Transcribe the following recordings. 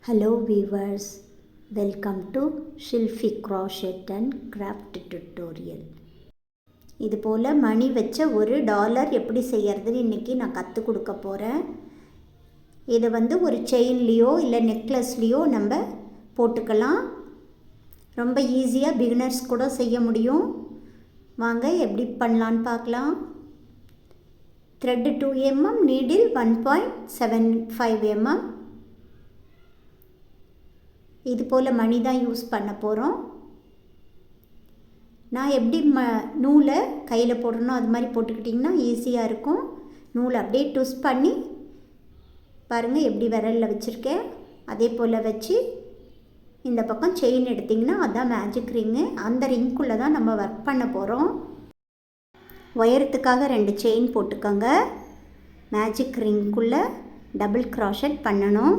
Hello viewers, welcome to Shilfi Crochet and Craft Tutorial. இது போல மணி வச்ச ஒரு டாலர் எப்படி செய்யறதுன்னு இன்னைக்கு நான் கற்றுக் கொடுக்க போகிறேன். இதை ஒரு செயின்லேயோ இல்லை நெக்லஸ்லேயோ நம்ம போட்டுக்கலாம். ரொம்ப ஈஸியாக பிகினர்ஸ் கூட செய்ய முடியும். வாங்க எப்படி பண்ணலான்னு பார்க்கலாம். Thread 2 mm, needle 1.75 mm. இது போல் மணி தான் யூஸ் பண்ண போகிறோம். நான் எப்படி நூலை கையில் போடணும் அது மாதிரி போட்டுக்கிட்டிங்கன்னா ஈஸியாக இருக்கும். நூலை அப்படியே ட்விஸ்ட் பண்ணி பாருங்கள் எப்படி விரலில் வச்சுருக்கேன். அதே போல் வச்சு இந்த பக்கம் செயின் எடுத்திங்கன்னா அதுதான் மேஜிக் ரிங்கு. அந்த ரிங்குள்ளே தான் நம்ம ஒர்க் பண்ண போகிறோம். உயரத்துக்காக 2 செயின் போட்டுக்கோங்க. மேஜிக் ரிங்குள்ளே டபுள் க்ராஷெட் பண்ணணும்.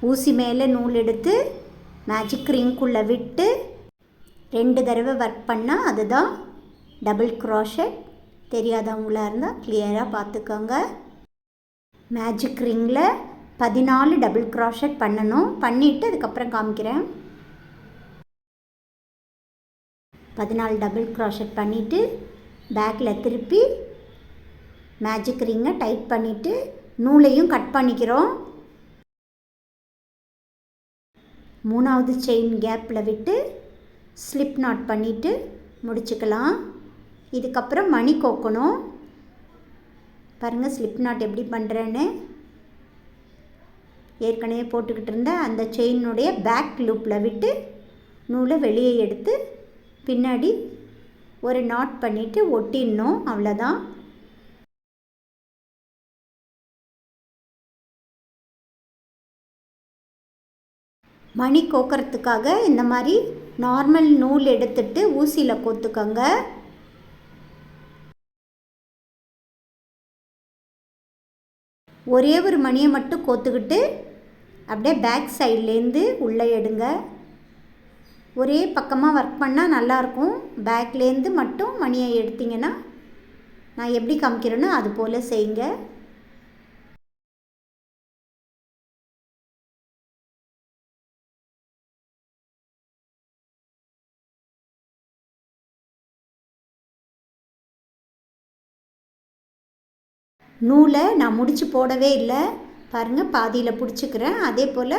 ஊசி மேலே நூல் எடுத்து மேஜிக் ரிங்குள்ளே விட்டு 2 தடவை ஒர்க் பண்ணால் அதுதான் டபுள் க்ராஷெட். தெரியாதவங்களாக இருந்தால் கிளியராக பார்த்துக்கோங்க. மேஜிக் ரிங்கில் 14 டபுள் க்ராஷெட் பண்ணணும். பண்ணிவிட்டு அதுக்கப்புறம் காமிக்கிறேன். 14 டபுள் க்ராஷெட் பண்ணிவிட்டு பேக்கில் திருப்பி மேஜிக் ரிங்கை டைட் பண்ணிவிட்டு நூலையும் கட் பண்ணிக்கிறோம். 3வது செயின் கேப்பில் விட்டு ஸ்லிப் நாட் பண்ணிவிட்டு முடிச்சுக்கலாம். இதுக்கப்புறம் மணி கோக்கணும். பாருங்கள் ஸ்லிப் நாட் எப்படி பண்ணுறேன்னு. ஏற்கனவே போட்டுக்கிட்டு இருந்த அந்த செயினுடைய பேக் லூப்பில் விட்டு நூலை வெளியே எடுத்து பின்னாடி ஒரு நாட் பண்ணிவிட்டு ஒட்டிடணும். அவ்வளோதான். மணி கோக்கிறதுக்காக இந்த மாதிரி நார்மல் நூல் எடுத்துட்டு ஊசியில் கோத்துக்கோங்க. ஒரே ஒரு மணியை மட்டும் கோத்துக்கிட்டு அப்படியே பேக் சைட்லேருந்து உள்ளே எடுங்க. ஒரே பக்கமாக ஒர்க் பண்ணால் நல்லாயிருக்கும். பேக்லேருந்து மட்டும் மணியை எடுத்திங்கன்னா நான் எப்படி காமிக்கிறேனோ அது போல் செய்யுங்க. நூலை நான் முடிச்சு போடவே இல்லை. பாருங்கள் பாதியில் பிடிச்சிக்கிறேன். அதே போல்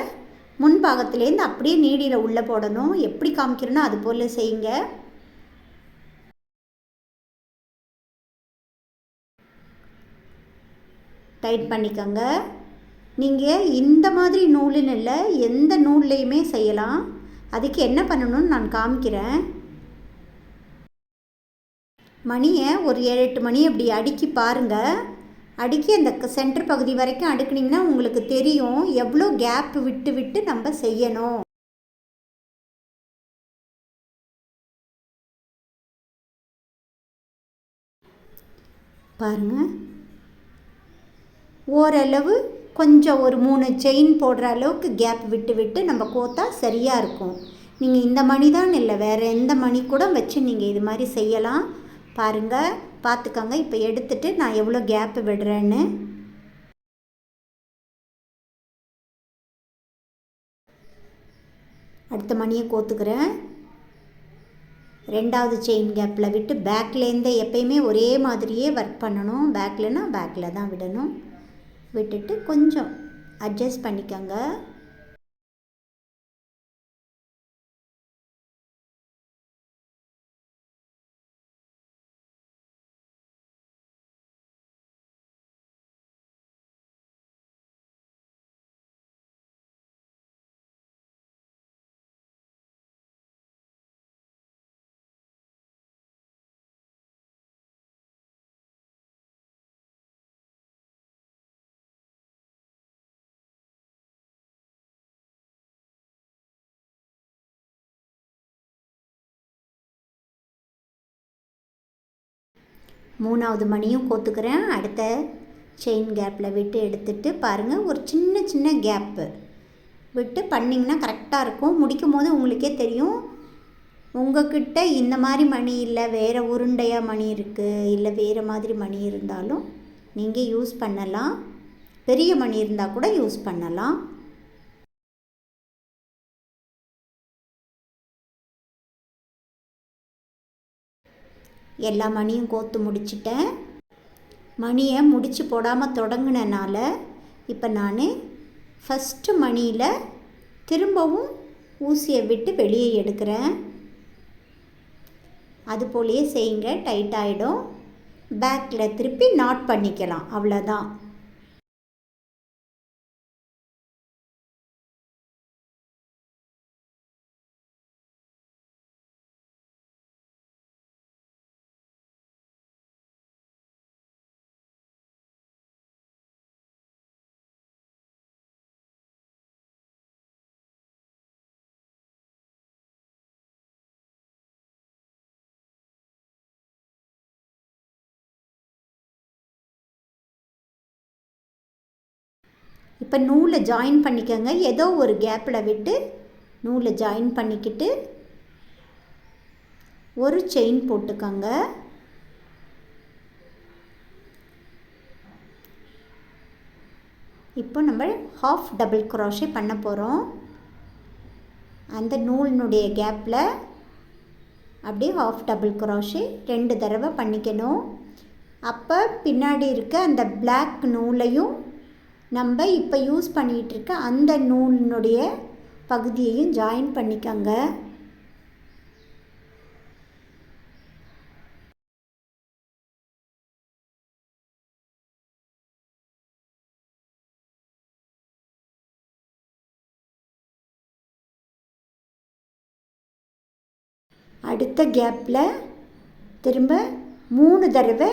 முன்பாகத்துலேருந்து அப்படியே நீடியில் உள்ளே போடணும். எப்படி காமிக்கிறேனோ அது போல் செய்யுங்க. டைட் பண்ணிக்கோங்க. நீங்கள் இந்த மாதிரி நூலுன்னு இல்லை, எந்த நூல்லையுமே செய்யலாம். அதுக்கு என்ன பண்ணணும்னு நான் காமிக்கிறேன். மணியை ஒரு 7-8 மணி அப்படி அடுக்கி பாருங்கள். அடுக்கி அந்த சென்டர் பகுதி வரைக்கும் அடுக்குனிங்கன்னா உங்களுக்கு தெரியும் எவ்வளோ கேப் விட்டு விட்டு நம்ம செய்யணும். பாருங்கள் ஓரளவு கொஞ்சம் ஒரு 3 செயின் போடுற அளவுக்கு கேப் விட்டு விட்டு நம்ம கோத்தா சரியாக இருக்கும். நீங்கள் இந்த மணி தான் இல்லை, வேறு எந்த மணி கூட வச்சு நீங்கள் இது மாதிரி செய்யலாம். பாருங்கள் பார்த்துக்கோங்க. இப்போ எடுத்துட்டு நான் எவ்வளோ கேப்பு விடுறேன்னு. அடுத்த மணியை கோத்துக்கிறேன். 2வது செயின் கேப்பில் விட்டு பேக்லேருந்தே எப்பயுமே ஒரே மாதிரியே ஒர்க் பண்ணணும். பேக்லனா பேக்கில் தான் விடணும். விட்டுட்டு கொஞ்சம் அட்ஜஸ்ட் பண்ணிக்கோங்க. மூணாவது மணியும் கோத்துக்கிறேன். அடுத்த செயின் கேப்பில் விட்டு எடுத்துட்டு பாருங்கள் ஒரு சின்ன சின்ன கேப்பு விட்டு பண்ணிங்கன்னா கரெக்டாக இருக்கும். முடிக்கும் போது உங்களுக்கே தெரியும். உங்கள்கிட்ட இந்த மாதிரி மணி இல்லை, வேறு உருண்டையாக மணி இருக்குது, இல்லை வேறு மாதிரி மணி இருந்தாலும் நீங்கள் யூஸ் பண்ணலாம். பெரிய மணி இருந்தால் கூட யூஸ் பண்ணலாம். எல்லா மணியும் கோர்த்து முடிச்சிட்டேன். மணியை முடிச்சு போடாமல் தொடங்கினனால இப்போ நான் ஃபஸ்ட்டு மணியில் திரும்பவும் ஊசியை விட்டு வெளியே எடுக்கிறேன். அது போலயே செய்யுங்க, டைட் ஆகிடும். பேக்கில் திருப்பி நாட் பண்ணிக்கலாம், அவ்வளோதான். இப்போ நூலை ஜாயின் பண்ணிக்கோங்க. ஏதோ ஒரு கேப்பில் விட்டு நூலை ஜாயின் பண்ணிக்கிட்டு ஒரு செயின் போட்டுக்கோங்க. இப்போ நம்ம ஹாஃப் டபுள் க்ரோஷே பண்ண போகிறோம். அந்த நூலினுடைய கேப்பில் அப்படியே ஹாஃப் டபுள் க்ரோஷே 2 தடவை பண்ணிக்கணும். அப்போ பின்னாடி இருக்க அந்த பிளாக் நூலையும் நம்ம இப்போ யூஸ் பண்ணிகிட்ருக்க அந்த நூலினுடைய பகுதியையும் ஜாயின் பண்ணிக்கோங்க. அடுத்த கேப்பில் திரும்ப 3 தடவை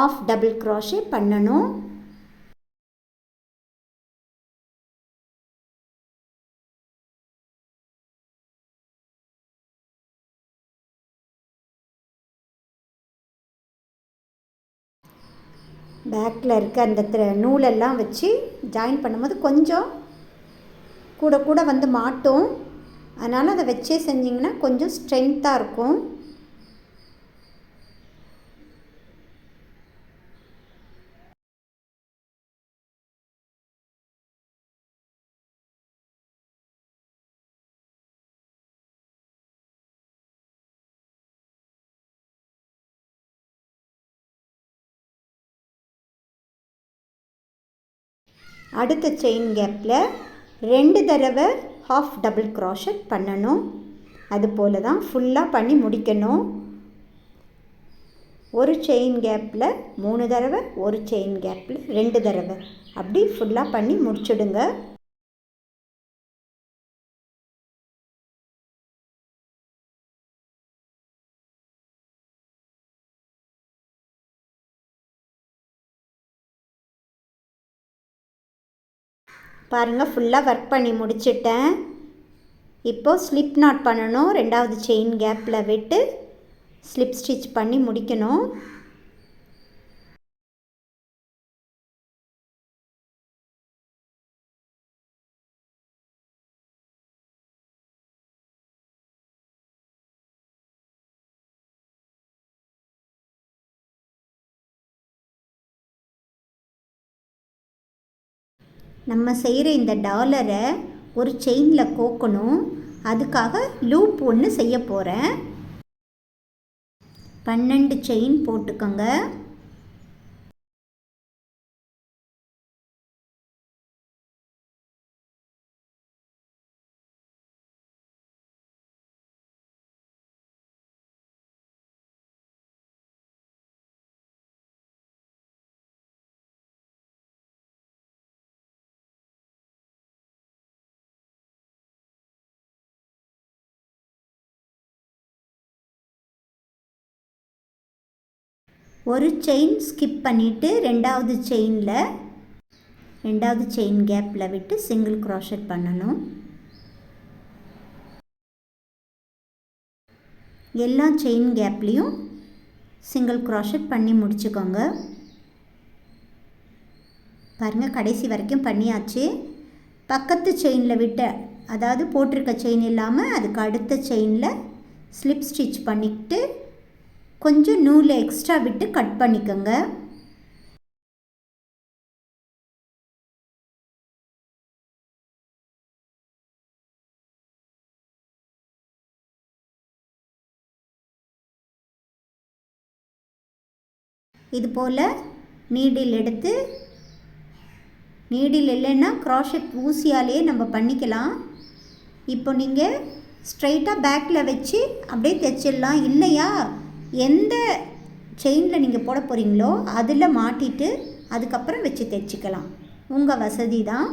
ஆஃப் டபுள் க்ரோஷே பண்ணணும். பேக்கில் இருக்க அந்த நூலெல்லாம் வச்சு ஜாயின் பண்ணும்போது கொஞ்சம் கூட கூட வந்து மாட்டும். அதனால் அதை வச்சே செஞ்சிங்கன்னா கொஞ்சம் ஸ்ட்ரென்த்தாக இருக்கும். அடுத்த செயின் கேப்பில் 2 தடவை ஹாஃப் டபுள் க்ரோஷட் பண்ணணும். அது போல் தான் ஃபுல்லாக பண்ணி முடிக்கணும். ஒரு செயின் கேப்பில் 3 தடவை, ஒரு செயின் கேப்பில் 2 தடவை, அப்படி ஃபுல்லாக பண்ணி முடிச்சுடுங்க. பாருங்கள், ஃபுல்லாக ஒர்க் பண்ணி முடிச்சிட்டேன். இப்போது ஸ்லிப் நாட் பண்ணணும். 2வது செயின் கேப்பில் விட்டு ஸ்லிப் ஸ்டிச் பண்ணி முடிக்கணும். நம்ம செய்கிற இந்த டாலரை ஒரு செயினில் கோக்கணும். அதுக்காக லூப் ஒன்று செய்ய போகிறேன். 12 செயின் போட்டுக்கோங்க. ஒரு செயின் ஸ்கிப் பண்ணிவிட்டு 2வது செயின் கேப்பில் விட்டு சிங்கிள் க்ரோஷட் பண்ணணும். எல்லா செயின் கேப்லேயும் சிங்கிள் க்ரோஷட் பண்ணி முடிச்சுக்கோங்க. பாருங்கள், கடைசி வரைக்கும் பண்ணியாச்சு. பக்கத்து செயினில் விட்ட, அதாவது போட்டிருக்க செயின் இல்லாமல் அதுக்கு அடுத்த செயினில் ஸ்லிப் ஸ்டிச் பண்ணிவிட்டு கொஞ்சம் நூலை எக்ஸ்ட்ரா விட்டு கட் பண்ணிக்கோங்க. இது போல் நீடில் எடுத்து, நீடில் இல்லைன்னா க்ராஷெட் ஊசியாலேயே நம்ம பண்ணிக்கலாம். இப்போ நீங்கள் ஸ்ட்ரைட்டாக பேக்கில் வச்சு அப்படியே தைச்சிடலாம். இல்லையா எந்த செயினில் நீங்கள் போட போகிறீங்களோ அதில் மாட்டிட்டு அதுக்கப்புறம் வச்சு தைச்சிக்கலாம். உங்கள் வசதி தான்.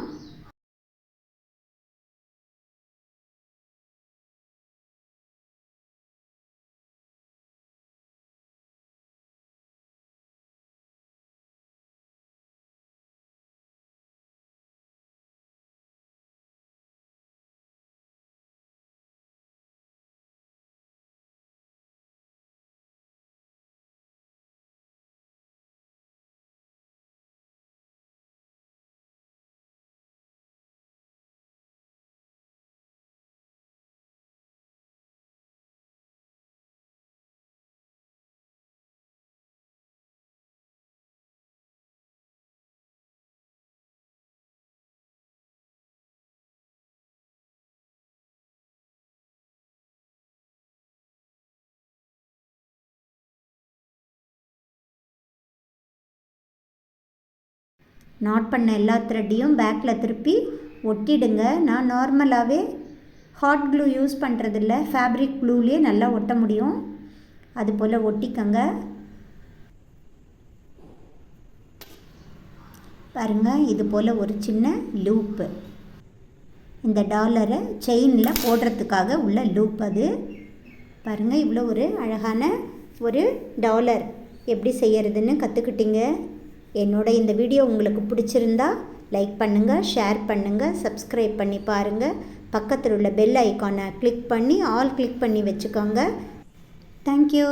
நாட் பண்ண எல்லா த்ரெட்டையும் பேக்கில் திருப்பி ஒட்டிடுங்க. நான் நார்மலாகவே ஹாட் க்ளூ யூஸ் பண்ணுறதில்ல, ஃபேப்ரிக் க்ளூலேயே நல்லா ஒட்ட முடியும். அது போல் ஒட்டிக்கங்க. பாருங்கள், இது போல் ஒரு சின்ன லூப்பு, இந்த டாலரை செயினில் போடுறதுக்காக உள்ள லூப். அது பாருங்கள், இவ்வளோ ஒரு அழகான ஒரு டாலர் எப்படி செய்கிறதுன்னு கற்றுக்கிட்டீங்க. என்னோட இந்த வீடியோ உங்களுக்கு பிடிச்சிருந்தா லைக் பண்ணுங்கள், ஷேர் பண்ணுங்கள், சப்ஸ்கிரைப் பண்ணி பாருங்கள். பக்கத்தில் உள்ள பெல் ஐக்கானை கிளிக் பண்ணி ஆல் கிளிக் பண்ணி வச்சுக்கோங்க. தேங்க்யூ.